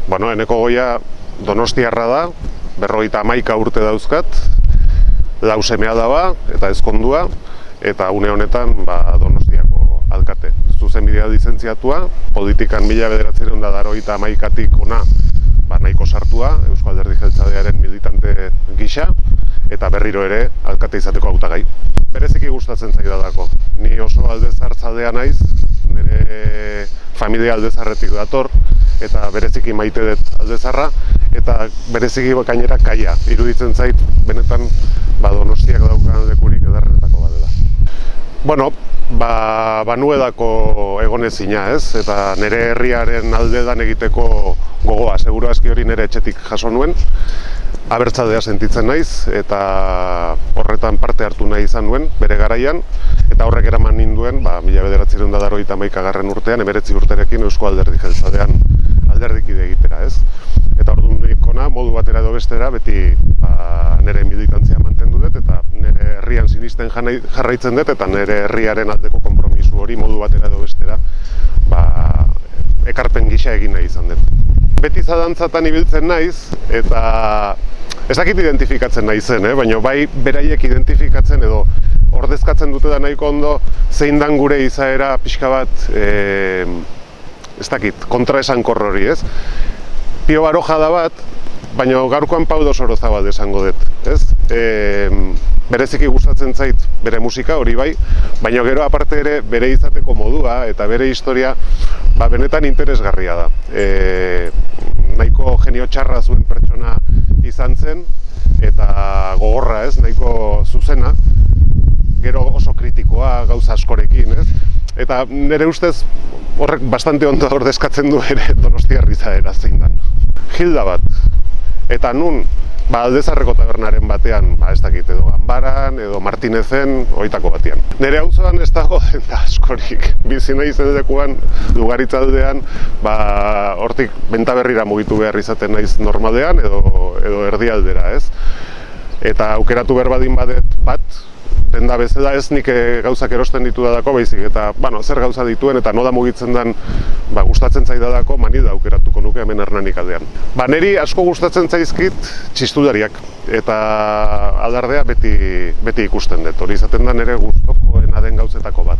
Bueno, eneko goia donostiarra da, 51 urte dauzkat, lau semea daba eta ezkondua, eta une honetan Donostiako alkate. Zuzenbidea lizentziatua, politikan 1981tik ona nahiko sartua, Eusko Alderdi Jeltzalearen militante gisa, eta berriro ere alkate izateko hautagai. Bereziki gustatzen zaidalako. Ni oso aldezartzalea naiz, nire familia aldezarretik dator, eta bereziki maite dut aldezarra, eta bereziki gainera kaia. Iruditzen zait, benetan Donostiak daukan lekurik ederrenetako bat dela. Bueno, banuedako egonezina, ez? Eta nire herriaren alde lan egiteko gogoa, seguru aski hori nire etxetik jaso nuen. Abertzalea sentitzen naiz, eta horretan parte hartu nahi izan nuen, bere garaian, eta horrek eraman ninduen, 1981 urtean, 19 urterekin Eusko Alderdi Jeltzalean alderdikide egitera, ez? Eta ordutik hona, modu batera edo bestera, beti nire militantzia mantendu dut, eta nire herrian sinisten jarraitzen dut, eta nire herriaren aldeko konpromisu hori modu batera edo bestera ekarpen gisa egin nahi izan dut. Beti zadantzatan ibiltzen naiz, eta ez dakit identifikatzen nahi zen, baina bai beraiek identifikatzen edo ordezkatzen dute da nahiko ondo zein dan gure izaera pixka bat, ez dakit, kontraesankor hori, ez? Pio Baroja da bat, baina gaurkoan Pau Sorozabal esango dut, ez? Bereziki gustatzen zait bere musika hori bai, baina gero aparte ere bere izateko modua eta bere historia benetan interesgarria da. Nahiko genio txarra zuen pertsona izan zen, eta gogorra, ez? Nahiko zuzena, gero oso kritikoa gauza askorekin, ez? Eta nire ustez horrek bastante ondo ordezkatzen du ere donostiarra izaera zein dan. Hilda bat, eta nun, Aldezarreko tabernaren batean, ez dakit, edo Ganbaran, edo Martinezen, horietako batean. Nire auzoan ez dago denda askorik. Bizi nahi lekuan, Lugaritzaldean, hortik Bentaberrira mugitu behar izaten naiz normalean, edo erdialdera, ez? Eta aukeratu behar badin badet bat, denda bezala ez nik gauzak erosten ditu dadako, baizik, eta zer gauza dituen eta noda mugitzen den gustatzen zaidadako, manida aukeratuko nuke hemen Hernanik aldean. Neri asko gustatzen zaizkit txistulariak, eta alardea beti ikusten dut, hori izaten da nire gustokoena den gauzetako bat.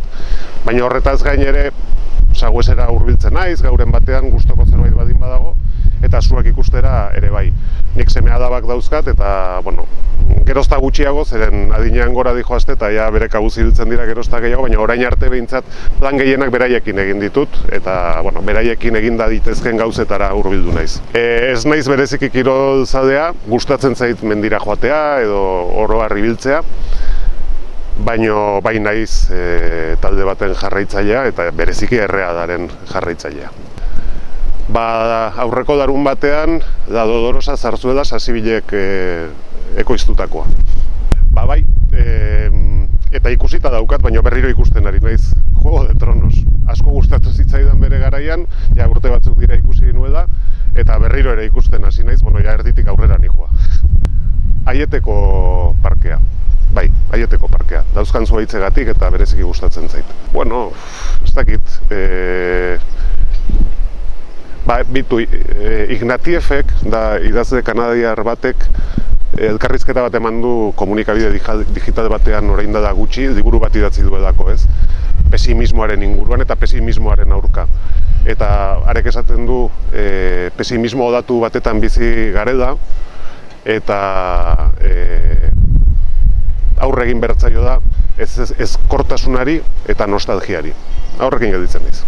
Baina horretaz gain ere, saguesera hurbiltzen naiz, gauren batean gustoko zerbait badin badago, eta zuak ikustera ere bai. Nik seme-alabak dauzkat, eta, gerozta gutxiago, zeren adinean gora dijoazte, eta ja bere kabuz ibiltzen dira gerozta gehiago, baina orain arte behintzat plan gehienak beraiekin egin ditut, eta, beraiekin egin daditezken gauzetara hurbildu naiz. Ez naiz bereziki kirolzalea, gustatzen zait mendira joatea, edo oro har ibiltzea, baina bai naiz talde baten jarraitzailea, eta bereziki erreadaren jarraitzailea. Aurreko larun batean, da Dolorosa Zarzuela Sasibilek ekoiztutakoa. Bai, eta ikusita daukat, baina berriro ikusten ari naiz, Juego de Tronos. Asko gustatu zitzaidan bere garaian, urte batzuk dira ikusi nuela, eta berriro ere ikusten hasi naiz, erditik aurrera nijoa. Aieteko parkea. Bai, Aieteko parkea. Dauzkan zuaitzegatik eta bereziki gustatzen zait. Ez dakit, Ignatiefek, da idazle kanadiar batek, elkarrizketa bat eman du komunikabide digital batean orain da gutxi, liburu bat idatzi duelako, ez? Pesimismoaren inguruan eta pesimismoaren aurka. Eta arek esaten du, pesimismo odatu batetan bizi garela, eta aurre egin bertzaio da ezkortasunari eta nostalgiari. Aurrekin gelditzen naiz.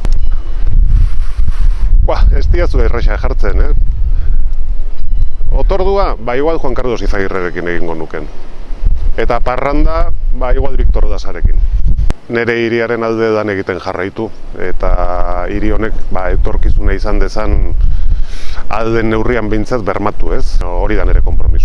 Ez diazu erresa jartzen, Otordua, igual Juan Carlos Izagirrerekin egingo nuken. Eta parranda, igual Victor Dazarekin. Nere hiriaren alde dan egiten jarraitu, eta hiri honek etorkizuna izan dezan alden neurrian behintzat bermatu, ez? Hori da nere konpromiso.